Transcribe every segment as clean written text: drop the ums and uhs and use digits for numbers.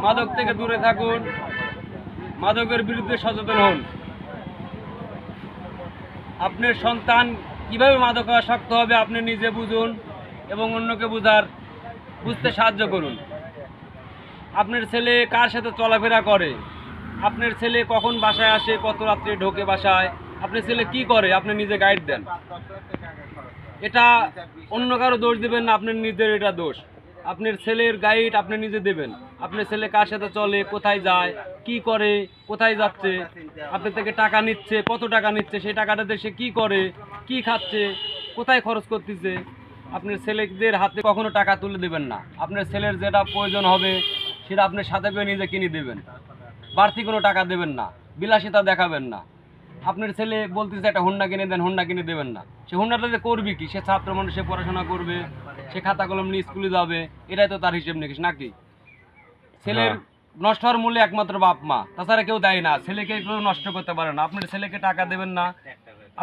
মাদক থেকে দূরে থাকুন, মাদকের বিরুদ্ধে সচেতন হন। আপনার সন্তান কিভাবে মাদকাসক্ত হবে আপনি নিজে বুঝুন এবং অন্যকে বুঝতে সাহায্য করুন। আপনার ছেলে কার সাথে চলাফেরা করে, আপনার ছেলে কখন বাসায় আসে, কত রাত্রে ঢোকে বাসায়, আপনার ছেলে কি করে, আপনি নিজে গাইড দেন। এটা অন্য কারো দোষ দেবেন না, আপনার নিজের এটা দোষ। আপনার ছেলের গাইড আপনি নিজে দেবেন। আপনার ছেলে কার সাথে চলে, কোথায় যায়, কি করে, কোথায় যাচ্ছে, আপনার থেকে টাকা নিচ্ছে, কত টাকা নিচ্ছে, সেই টাকাটাতে সে কি করে, কি খাচ্ছে, কোথায় খরচ করতেছে। আপনার ছেলেদের হাতে কখনো টাকা তুলে দেবেন না। আপনার ছেলের যেটা প্রয়োজন হবে সেটা আপনার সাথে করে নিজে কিনে দেবেন, বাড়তি কোনো টাকা দেবেন না, বিলাসিতা দেখাবেন না। আপনার ছেলে বলতেছে একটা হোন্ডা কিনে দেন, হোন্ডা কিনে দেবেন না। সে হোন্ডাটাতে করবে কি? সে ছাত্র মানুষ, সে পড়াশোনা করবে, সে খাতা কলম নিয়ে স্কুলে যাবে, এটাই তো তার হিসেব নিকেশ নাকি? ছেলের নষ্ট হওয়ার মূল্যে একমাত্র বাপ মা, তাছাড়া কেউ দেয় না। ছেলেকে কেউ নষ্ট করতে পারে না। আপনার ছেলেকে টাকা দেবেন না,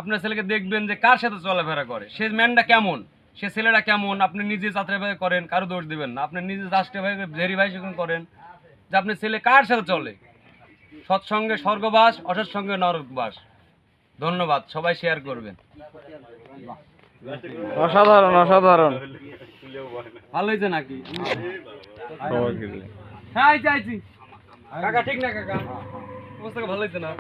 আপনার ছেলেকে দেখবেন যে কার সাথে চলাফেরা করে, সে ম্যানটা কেমন, সে ছেলেটা কেমন, আপনি নিজে যাত্রাভাবে করেন, কারো দোষ দেবেন না। আপনি নিজে যাত্রাভাবে ভেরিফিকেশন করেন যে আপনার ছেলে কার সাথে চলে। সৎসঙ্গে স্বর্গবাস, অসৎসঙ্গে নরকবাস। ধন্যবাদ, সবাই শেয়ার করবেন। অসাধারণ অসাধারণ। ভালো হয়েছে নাকি? হ্যাঁ চাইছি কাকা, ঠিক না কাকা? অবস্থা ভালো হয়েছে না?